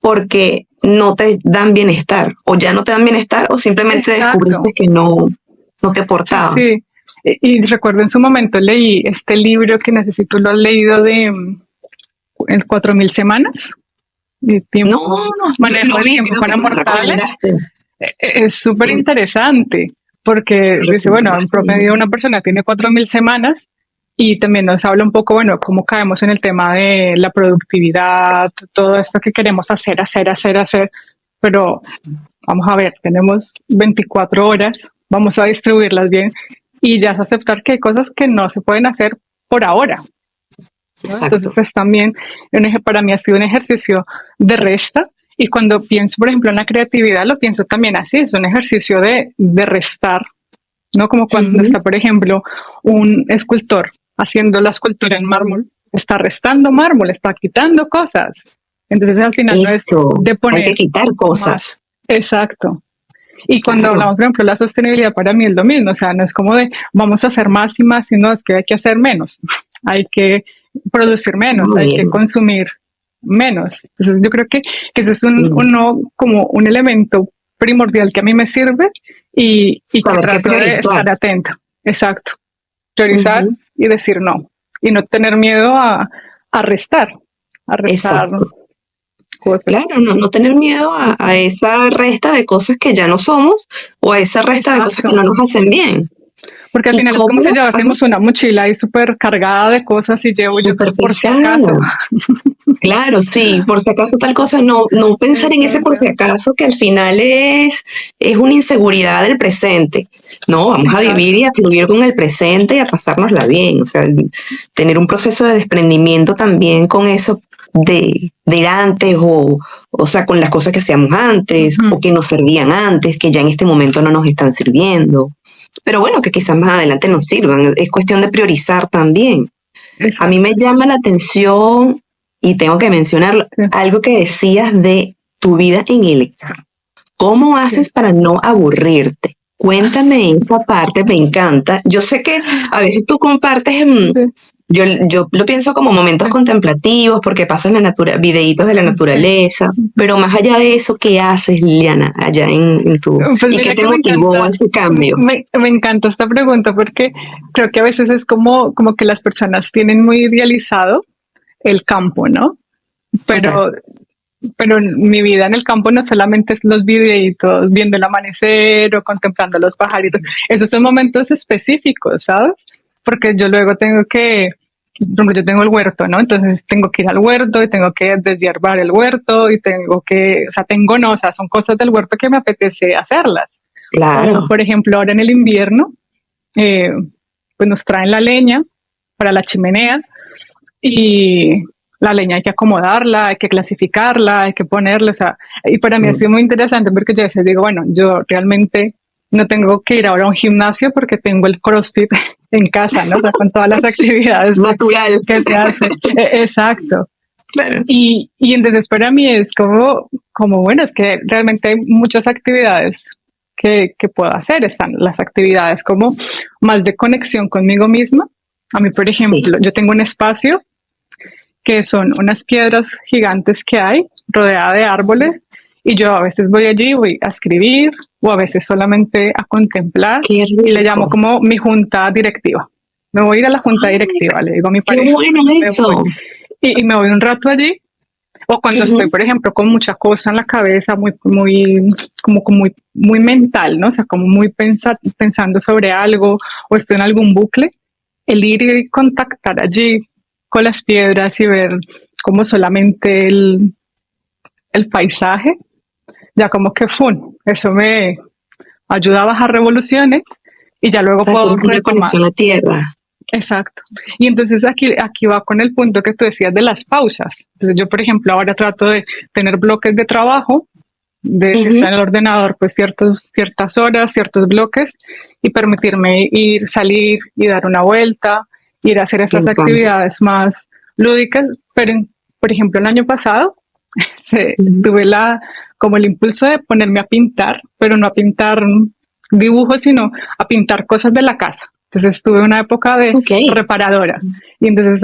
porque no te dan bienestar, o ya no te dan bienestar, o simplemente descubriste Exacto, que no te aportaban. sí. Y recuerdo en su momento leí este libro que necesito lo has leído de en 4000 semanas de No, tiempo, manejo lo del vi, tiempo creo que para me lo mortales. recomendaste. Es súper Sí, interesante me porque lo dice, bueno, en recomendaste. promedio una persona tiene 4000 semanas y también nos habla un poco, bueno, cómo caemos en el tema de la productividad, todo esto que queremos hacer, pero vamos a ver, tenemos 24 horas, vamos a distribuirlas bien y ya es aceptar que hay cosas que no se pueden hacer por ahora, ¿no? Entonces Exacto. es también, para mí ha sido un ejercicio de resta y cuando pienso, por ejemplo, en la creatividad, lo pienso también así, es un ejercicio de restar, ¿no? Como cuando Ujú. está, por ejemplo, un escultor haciendo la escultura en mármol, está restando mármol, está quitando cosas. Entonces al final no es Esto, de hay que poner quitar más. cosas. Exacto. Y cuando Claro, hablamos, por ejemplo, de la sostenibilidad, para mí es lo mismo, o sea, no es como de vamos a hacer más y más, sino es que hay que hacer menos, hay que producir menos, muy hay que bien. consumir menos. Entonces yo creo que ese es Mm. como un elemento primordial que a mí me sirve y que Saber qué trato de priorizar. estar atenta. Exacto. Priorizar Ujú. y decir no. Y no tener miedo a restar, a restar Exacto. cosas. Claro, no tener miedo a esa resta de cosas que ya no somos o a esa resta de cosas que Exacto. no nos hacen bien. Porque al ¿Y final es como si cómo? Ajá, llevásemos una mochila ahí súper cargada de cosas y llevo yo súper por si acaso. pesado. Claro, sí, por si acaso tal cosa, no pensar en ese por Exacto, si acaso que al final es una inseguridad del presente. No, vamos a vivir exacto. y a fluir con el presente y a pasárnosla bien. O sea, tener un proceso de desprendimiento también con eso de antes o sea, con las cosas que hacíamos antes Ujú. o que nos servían antes, que ya en este momento no nos están sirviendo. Pero bueno, que quizás más adelante nos sirvan. Es cuestión de priorizar también. A mí me Exacto. llama la atención y tengo que mencionar Sí, algo que decías de tu vida en el campo. ¿Cómo sí, haces para no aburrirte? Cuéntame esa parte, me encanta. Yo sé que a veces tú compartes, sí, yo lo pienso como momentos sí, contemplativos porque pasas videitos de la sí. naturaleza, pero más allá de eso, ¿qué haces, Liliana, allá en tu, Pues y qué mira te que me motivó a encanta, ese cambio? me encanta esta pregunta porque creo que a veces es como que las personas tienen muy idealizado el campo, ¿no? Total. Pero, pero mi vida en el campo no solamente es los videitos viendo el amanecer o contemplando los pajaritos, esos son momentos específicos, ¿sabes? Porque yo luego tengo que, por ejemplo, yo tengo el huerto, ¿no? Entonces tengo que ir al huerto y tengo que deshiervar el huerto y tengo que, o sea, tengo no, o sea, son cosas del huerto que me apetece hacerlas. O, Claro. por ejemplo, ahora en el invierno, eh, pues nos traen la leña para la chimenea y la leña hay que acomodarla, hay que clasificarla, hay que ponerla, o sea, y para mí ha sido muy interesante porque yo a veces digo, bueno, yo realmente no tengo que ir ahora a un gimnasio porque tengo el CrossFit en casa, ¿no? O sea, con todas las actividades Natural. que se hace. Exacto. Claro. Y entonces para mí es como, bueno, es que realmente hay muchas actividades que puedo hacer. Están las actividades como más de conexión conmigo misma. A mí, por Sí. ejemplo, yo tengo un espacio que son unas piedras gigantes que hay rodeada de árboles y yo a veces voy allí, voy a escribir o a veces solamente a contemplar Qué y le llamo rico. como mi junta directiva. Me voy a ir a la junta Ay, directiva, le digo a mi qué pareja, bueno me voy. eso. Y me voy un rato allí o cuando estoy, Ujú. por ejemplo, con mucha cosa en la cabeza, muy mental, ¿no? O sea, como muy pensando sobre algo o estoy en algún bucle, el ir y contactar allí con las piedras y ver como solamente el paisaje, ya como que fun, eso me ayuda a bajar revoluciones y ya O luego sea, puedo tienes una retomar. conexión a tierra. Exacto. Y entonces aquí va con el punto que tú decías de las pausas. Entonces yo, por ejemplo, ahora trato de tener bloques de trabajo, de si está Ujú. en el ordenador, pues ciertas horas, ciertos bloques, y permitirme ir, salir y dar una vuelta, ir a hacer Me esas encanta. actividades más lúdicas. Pero, por ejemplo, el año pasado Ujú. tuve como el impulso de ponerme a pintar, pero no a pintar dibujos, sino a pintar cosas de la casa. Entonces tuve una época de Ok. reparadora y entonces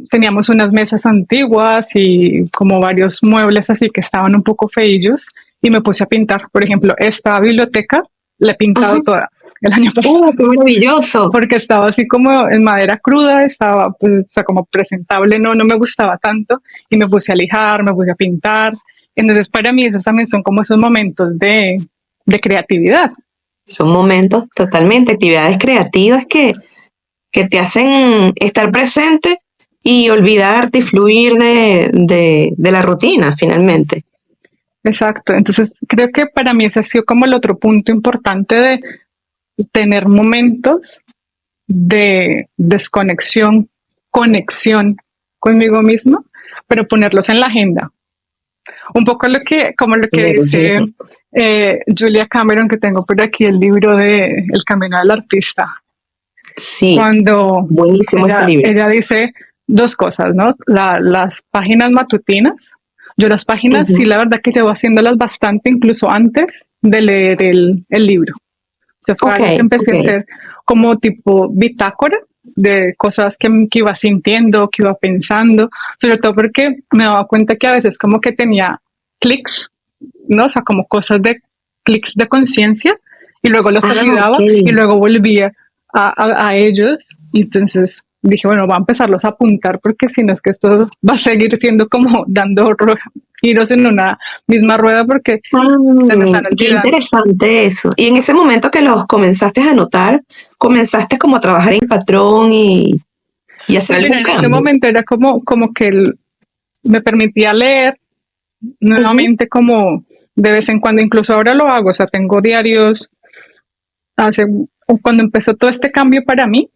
teníamos unas mesas antiguas y como varios muebles así que estaban un poco feillos y me puse a pintar. Por ejemplo, esta biblioteca la he Ajá. pintado toda el año pasado Qué maravilloso. porque estaba así como en madera cruda, estaba pues, o sea, como presentable, no me gustaba tanto y me puse a lijar, me puse a pintar. Entonces para mí esos también son como esos momentos de creatividad. Son momentos totalmente, actividades creativas que te hacen estar presente y olvidarte y fluir de la rutina, finalmente. Exacto. Entonces creo que para mí ese ha sido como el otro punto importante de tener momentos de desconexión, conexión conmigo misma, pero ponerlos en la agenda. Un poco como lo que dice Ujú. Julia Cameron, que tengo por aquí el libro de El Camino del Artista, Sí, cuando buenísimo ese libro. ella dice dos cosas, ¿no? Las páginas matutinas. Yo las páginas sí, Ujú. la verdad que llevo haciéndolas bastante, incluso antes de leer el libro. O sea, fue Ok, algo que ok. empecé a hacer como tipo bitácora de cosas que iba sintiendo, que iba pensando, sobre todo porque me daba cuenta que a veces como que tenía clics, ¿no? O sea, como cosas de clics de conciencia y luego los Ah, ok. olvidaba y luego volvía a ellos y entonces dije, bueno, voy a empezarlos a apuntar porque si no es que esto va a seguir siendo como dando giros en una misma rueda porque se me están Qué olvidando. interesante eso. Y en ese momento que los comenzaste a anotar, comenzaste como a trabajar en patrón y hacer Pues mira, algún en ese cambio. momento era como que me permitía leer Ujú, nuevamente como de vez en cuando, incluso ahora lo hago, o sea, tengo diarios, hace, cuando empezó todo este cambio para mí,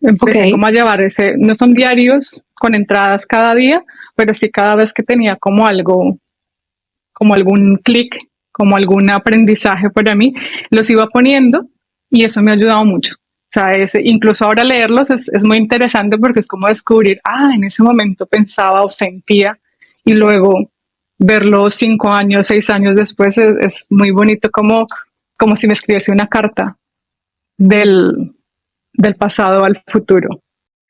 ok, empecé como a llevar ese, no son diarios con entradas cada día, pero sí cada vez que tenía como algo, como algún clic, como algún aprendizaje para mí, los iba poniendo y eso me ha ayudado mucho. O sea, incluso ahora leerlos es muy interesante porque es como descubrir, en ese momento pensaba o sentía y luego verlo 5 años, 6 años después es muy bonito como si me escribiese una carta del, del pasado al futuro.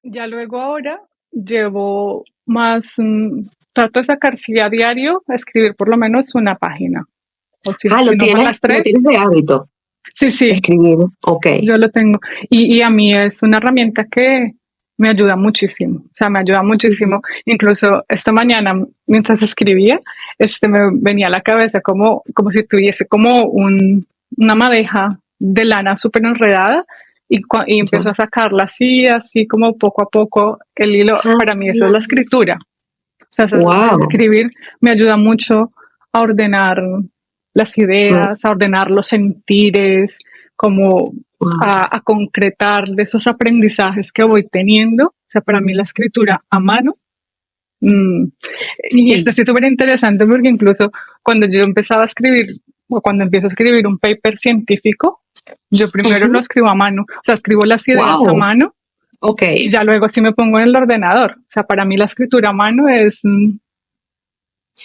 Ya luego ahora llevo más, trato de sacar sí a diario, escribir por lo menos una página, o si no más las lo tres, tienes de hábito, sí, sí, escribir. Ok. yo lo tengo. Y a mí es una herramienta que me ayuda muchísimo, o sea, me ayuda Ujú. muchísimo. Incluso esta mañana, mientras escribía, me venía a la cabeza como si tuviese como una madeja de lana súper enredada y Ya. empiezo a sacarla así, así como poco a poco el hilo. Para mí eso es la escritura. O sea, el Wow. escribir me ayuda mucho a ordenar las ideas, a ordenar los sentires, como a concretar de esos aprendizajes que voy teniendo. O sea, para mí la escritura a mano. mm, y esto Sí. es súper interesante porque incluso cuando yo empezaba a escribir o cuando empiezo a escribir un paper científico, yo primero lo escribo a mano. O sea, escribo las ideas a Wow. mano Ok. y ya luego sí me pongo en el ordenador. O sea, para mí la escritura a mano Es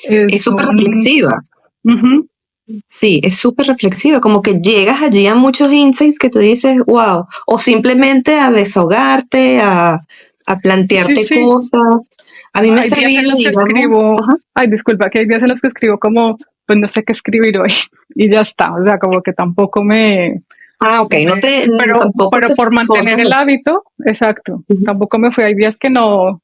es súper un... reflexiva. Ujú. Sí, es súper reflexiva, como que llegas allí a muchos insights que tú dices, wow, o simplemente a desahogarte, a Sí, plantearte sí. cosas. A mí me ha Hay días en servido, los que digamos, escribo, ajá. ay, disculpa, que hay días en los que escribo como, pues no sé qué escribir hoy y ya está. O sea, como que tampoco Ah, ok, tampoco pero te por mantener el forzas. hábito, exacto. Ujú. Tampoco me fui. Hay días que no,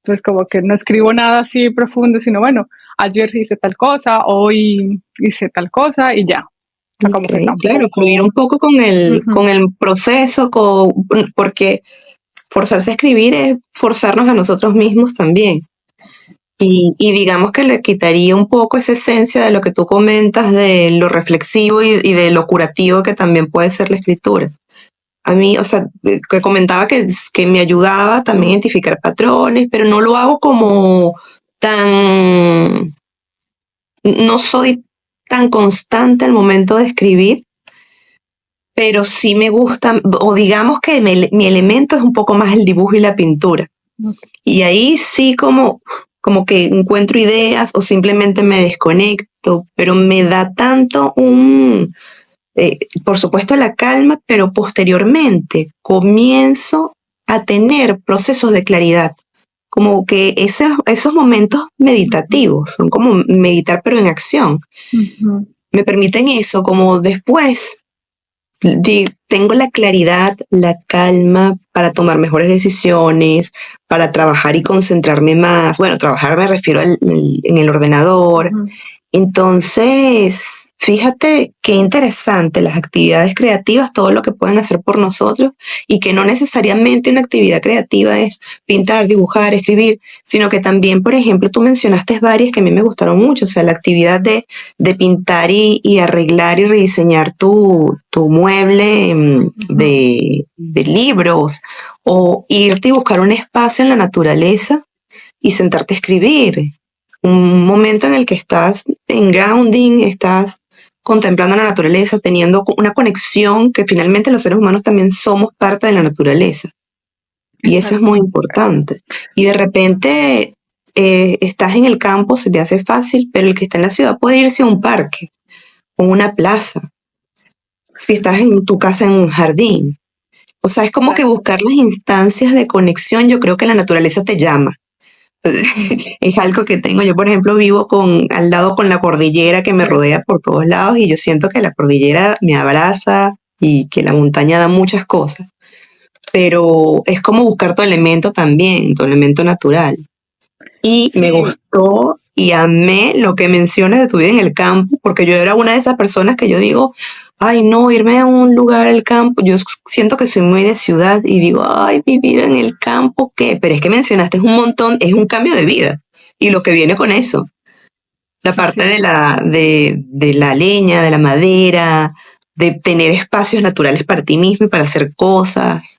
pues como que no escribo nada así profundo, sino bueno, ayer hice tal cosa, hoy hice tal cosa y ya. O sea, como que Ok, claro, fluir un tampoco. poco con Ujú, con el proceso, porque forzarse a escribir es forzarnos a nosotros mismos también. Y digamos que le quitaría un poco esa esencia de lo que tú comentas, de lo reflexivo y de lo curativo que también puede ser la escritura. A mí, o sea, que comentaba que me ayudaba también a identificar patrones, pero no lo hago como tan, no soy tan constante al momento de escribir, pero sí me gusta, o digamos que mi elemento es un poco más el dibujo y la pintura. ok, Y ahí sí como que encuentro ideas o simplemente me desconecto, pero me da tanto por supuesto la calma, pero posteriormente comienzo a tener procesos de claridad, como que esos momentos ujú, meditativos, son como meditar pero en acción, ujú, me permiten eso, como después tengo la claridad, la calma para tomar mejores decisiones, para trabajar y concentrarme más. Bueno, trabajar me refiero en el ordenador. ujú. Entonces, fíjate qué interesante las actividades creativas, todo lo que pueden hacer por nosotros y que no necesariamente una actividad creativa es pintar, dibujar, escribir, sino que también, por ejemplo, tú mencionaste varias que a mí me gustaron mucho, o sea, la actividad de pintar y arreglar y rediseñar tu mueble Ujú. de libros o irte y buscar un espacio en la naturaleza y sentarte a escribir. Un momento en el que estás en grounding, estás contemplando la naturaleza, teniendo una conexión que finalmente los seres humanos también somos parte de la naturaleza. Y eso es muy Exacto. importante. Y de repente estás en el campo, se te hace fácil, pero el que está en la ciudad puede irse a un parque o una plaza. Si estás en tu casa en un jardín. O sea, es como que Exacto. buscar las instancias de conexión, yo creo que la naturaleza te llama. Ujú. Es algo que tengo. Yo, por ejemplo, vivo al lado con la cordillera que me rodea por todos lados y yo siento que la cordillera me abraza y que la montaña da muchas cosas. pero es como buscar tu elemento también, tu elemento natural. Y me Sí, gustó y amé lo que mencionas de tu vida en el campo, porque yo era una de esas personas que yo digo, ay, no, irme a un lugar al campo, yo siento que soy muy de ciudad y digo, ay, vivir en el campo, ¿qué? Pero es que mencionaste es un montón, es un cambio de vida y lo que viene con eso, la parte sí, de la leña, de la madera, de tener espacios naturales para ti mismo y para hacer cosas.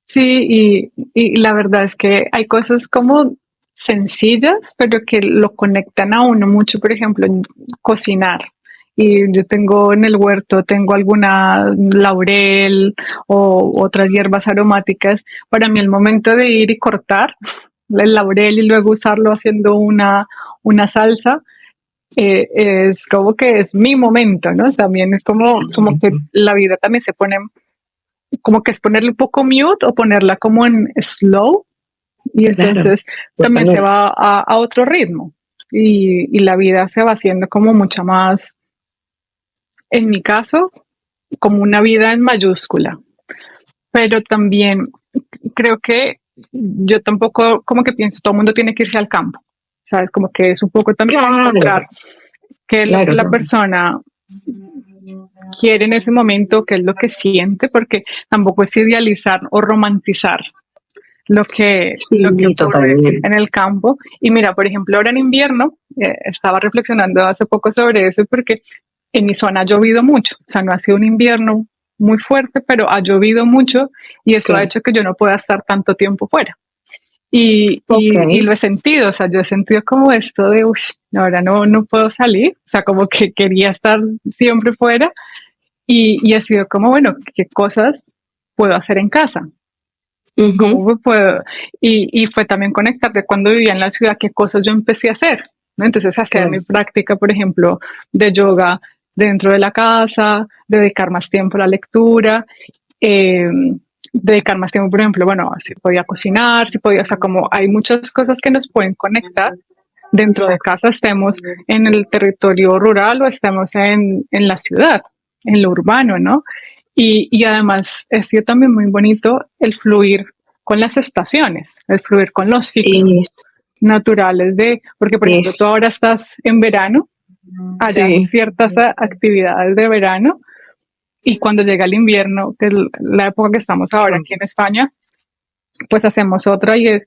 sí, y la verdad es que hay cosas como sencillas, pero que lo conectan a uno mucho, por ejemplo, en cocinar. Y yo tengo en el huerto, tengo alguna laurel o otras hierbas aromáticas. Para mí el momento de ir y cortar el laurel y luego usarlo haciendo una salsa, es como que es mi momento, ¿no? También es como que la vida también se pone, como que es ponerle un poco mute o ponerla como en slow y Claro, entonces también se totalmente. va a otro ritmo y la vida se va haciendo como mucho más, en mi caso, como una vida en mayúscula, pero también creo que yo tampoco como que pienso todo el mundo tiene que irse al campo, ¿sabes? Como que es un poco también Claro, encontrar qué es lo que claro, la claro. persona quiere en ese momento, qué es lo que siente, porque tampoco es idealizar o romantizar lo que Sí, ocurre totalmente. en el campo. Y mira, por ejemplo, ahora en invierno, estaba reflexionando hace poco sobre eso porque en mi zona ha llovido mucho, o sea, no ha sido un invierno muy fuerte, pero ha llovido mucho y eso ha Claro. hecho que yo no pueda estar tanto tiempo fuera. Ok. Y lo he sentido, o sea, yo he sentido como esto de, uy, ahora no puedo salir, o sea, como que quería estar siempre fuera y ha sido como, bueno, ¿qué cosas puedo hacer en casa? Ujú. ¿Cómo puedo? Y fue también conectarte cuando vivía en la ciudad, qué cosas yo empecé a hacer, ¿no? Entonces, hacer mi Claro. práctica, por ejemplo, de yoga dentro de la casa, dedicar más tiempo a la lectura, eh, dedicar más tiempo, por ejemplo, bueno, si podía cocinar, si podía, o sea, como hay muchas cosas que nos pueden conectar dentro de Exacto. casa, estemos en el territorio rural o estemos en la ciudad, en lo urbano, ¿no? Y además ha sido también muy bonito el fluir con las estaciones, el fluir con los ciclos Es, naturales de, porque por ejemplo es, tú ahora estás en verano, harás sí. ciertas actividades de verano y cuando llega el invierno, que es la época que estamos ahora aquí en España, pues hacemos otra y es,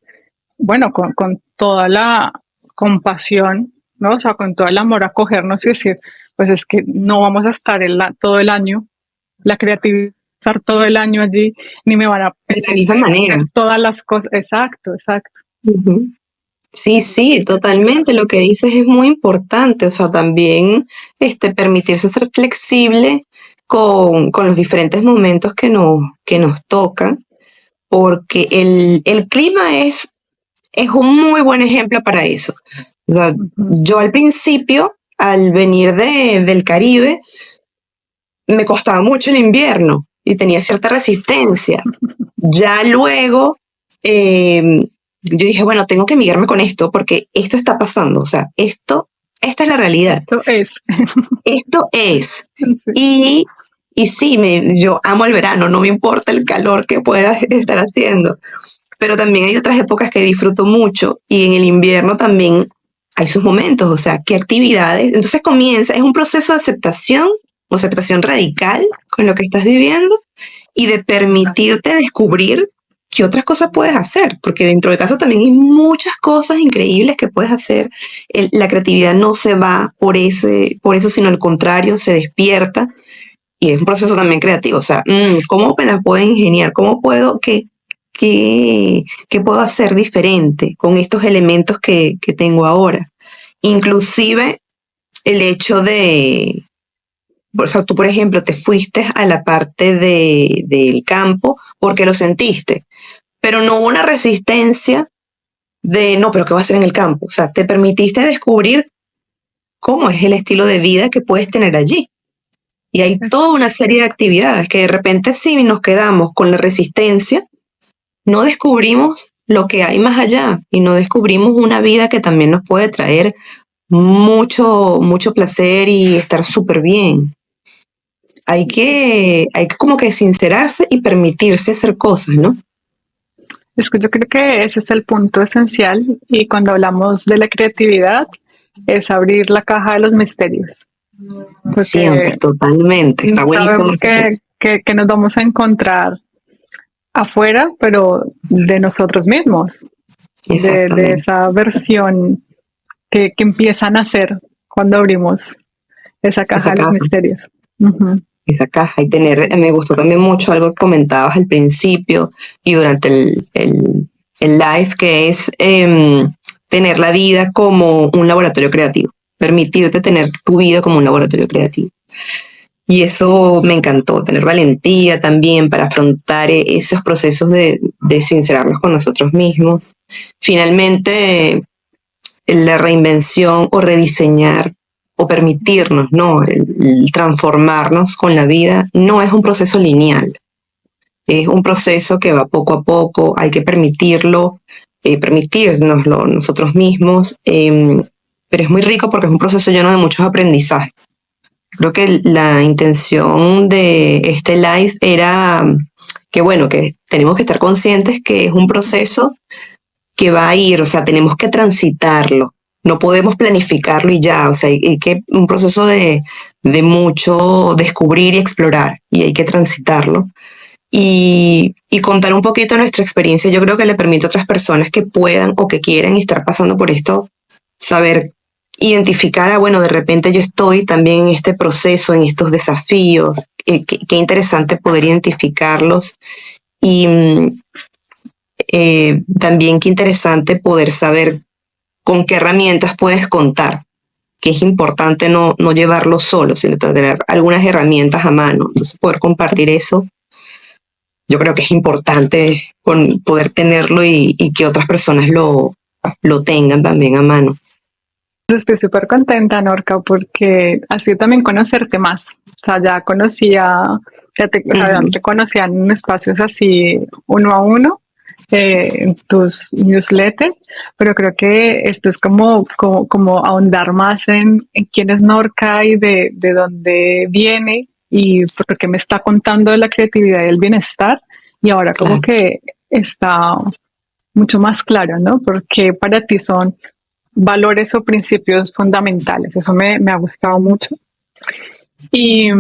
bueno, con toda la compasión, ¿no? O sea, con todo el amor a cogernos y decir, pues es que no vamos a estar todo el año, la creatividad estar todo el año allí, ni me van a De la misma apetecer manera. hacer todas las cosas. Exacto, exacto. Ujú. Sí, sí, totalmente. Lo que dices es muy importante. O sea, también permitirse ser flexible con los diferentes momentos que nos tocan, porque el clima es un muy buen ejemplo para eso. O sea, Ujú. yo al principio, al venir del Caribe, me costaba mucho el invierno y tenía cierta resistencia. Ya luego, yo dije, bueno, tengo que migrarme con esto porque esto está pasando. O sea, esta es la realidad. Esto es. Esto es. Sí. Y, y sí, yo amo el verano, no me importa el calor que pueda estar haciendo. Pero también hay otras épocas que disfruto mucho y en el invierno también hay sus momentos, o sea, qué actividades. Entonces comienza, es un proceso de aceptación, o aceptación radical con lo que estás viviendo y de permitirte descubrir qué otras cosas puedes hacer, porque dentro de casa también hay muchas cosas increíbles que puedes hacer. La creatividad no se va por eso, sino al contrario, se despierta y es un proceso también creativo. O sea, ¿cómo me la puedo ingeniar? ¿Cómo puedo, qué puedo hacer diferente con estos elementos que tengo ahora? Inclusive el hecho o sea, tú por ejemplo te fuiste a la parte del campo porque lo sentiste, pero no hubo una resistencia de, no, pero ¿qué va a hacer en el campo? O sea, te permitiste descubrir cómo es el estilo de vida que puedes tener allí. Y hay toda una serie de actividades que de repente si nos quedamos con la resistencia, no descubrimos lo que hay más allá y no descubrimos una vida que también nos puede traer mucho, mucho placer y estar súper bien. hay que como que sincerarse y permitirse hacer cosas, ¿no? Es que yo creo que ese es el punto esencial y cuando hablamos de la creatividad es abrir la caja de los misterios, Siempre, porque totalmente. Está buenísimo sabemos esa frase. que nos vamos a encontrar afuera, pero de nosotros mismos, de Exactamente. esa versión que empiezan a hacer cuando abrimos esa caja Esa de los caja. misterios. Uh-huh. Esa caja y tener, me gustó también mucho algo que comentabas al principio y durante el live, que es tener la vida como un laboratorio creativo, permitirte tener tu vida como un laboratorio creativo. Y eso me encantó, tener valentía también para afrontar esos procesos de sincerarnos con nosotros mismos. Finalmente, la reinvención o rediseñar o permitirnos, ¿no? El transformarnos con la vida no es un proceso lineal, es un proceso que va poco a poco, hay que permitirlo, permitírnoslo nosotros mismos, pero es muy rico porque es un proceso lleno de muchos aprendizajes. Creo que la intención de este live era que, bueno, que tenemos que estar conscientes que es un proceso que va a ir, o sea, tenemos que transitarlo, no podemos planificarlo y ya, o sea, hay que un proceso de mucho descubrir y explorar, y hay que transitarlo. Y contar un poquito nuestra experiencia, yo creo que le permite a otras personas que puedan o que quieran estar pasando por esto, saber identificar, bueno, de repente yo estoy también en este proceso, en estos desafíos, qué interesante poder identificarlos y también qué interesante poder saber con qué herramientas puedes contar, que es importante no llevarlo solo, sino tener algunas herramientas a mano. Entonces poder compartir eso, yo creo que es importante poder tenerlo y que otras personas lo tengan también a mano. Estoy súper contenta, Norca, porque así también conocerte más. O sea, ya conocía, ya te conocía en espacios así uno a uno, en tus newsletters, pero creo que esto es como ahondar más en quién es Norca y de dónde viene y por qué me está contando de la creatividad y el bienestar. Y ahora como Claro. que está mucho más claro, ¿no? Porque para ti son valores o principios fundamentales. Eso me ha gustado mucho. Y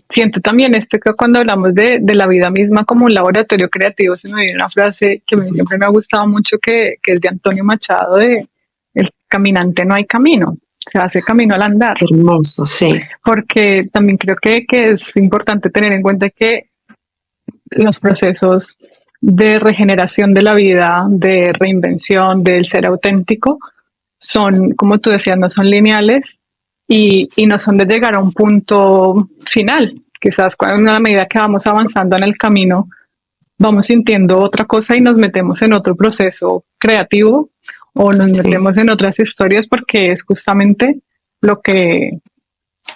siento también esto que cuando hablamos de la vida misma como un laboratorio creativo, se me viene una frase que siempre me ha gustado mucho, que es de Antonio Machado, de el caminante no hay camino, se hace camino al andar. Hermoso, sí. Porque también creo que es importante tener en cuenta que los procesos de regeneración de la vida, de reinvención, del ser auténtico, son, como tú decías, no son lineales y no son de llegar a un punto final. Quizás a la medida que vamos avanzando en el camino, vamos sintiendo otra cosa y nos metemos en otro proceso creativo o nos metemos en otras historias, porque es justamente lo que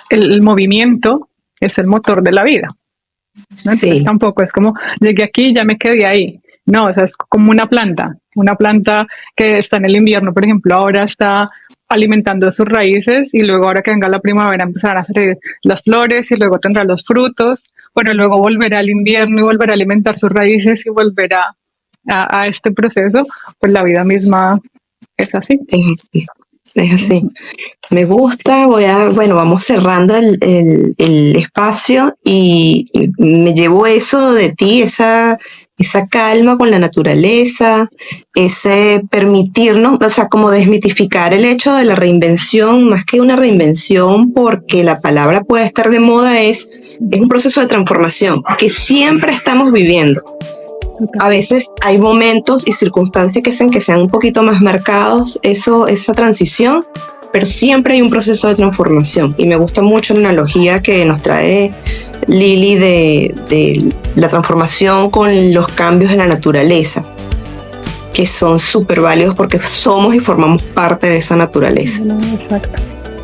el movimiento es el motor de la vida, ¿no? Entonces tampoco es como llegué aquí y ya me quedé ahí. No, o sea, es como una planta que está en el invierno, por ejemplo, ahora está alimentando sus raíces y luego ahora que venga la primavera empezarán a salir las flores y luego tendrá los frutos. Bueno, luego volverá al invierno y volverá a alimentar sus raíces y volverá a este proceso. Pues la vida misma es así. Es así. Me gusta, bueno, vamos cerrando el espacio y me llevo eso de ti, esa calma con la naturaleza, ese permitirnos, o sea, como desmitificar el hecho de la reinvención, más que una reinvención, porque la palabra puede estar de moda, es un proceso de transformación que siempre estamos viviendo. A veces hay momentos y circunstancias que hacen que sean un poquito más marcados esa transición, pero siempre hay un proceso de transformación. Y me gusta mucho la analogía que nos trae Lili de la transformación con los cambios en la naturaleza, que son súper válidos porque somos y formamos parte de esa naturaleza. Exacto.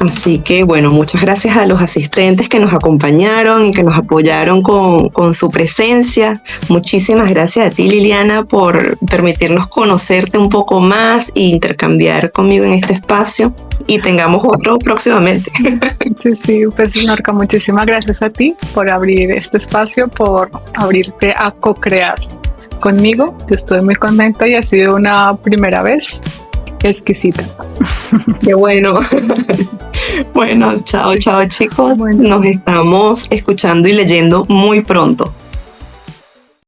Así que bueno, muchas gracias a los asistentes que nos acompañaron y que nos apoyaron con su presencia. Muchísimas gracias a ti, Liliana, por permitirnos conocerte un poco más e intercambiar conmigo en este espacio, y tengamos otro próximamente. Sí, pues Norca, muchísimas gracias a ti por abrir este espacio, por abrirte a co-crear conmigo. Yo estoy muy contenta y ha sido una primera vez exquisita. Qué bueno. Bueno, chao chicos. Bueno. Nos estamos escuchando y leyendo muy pronto.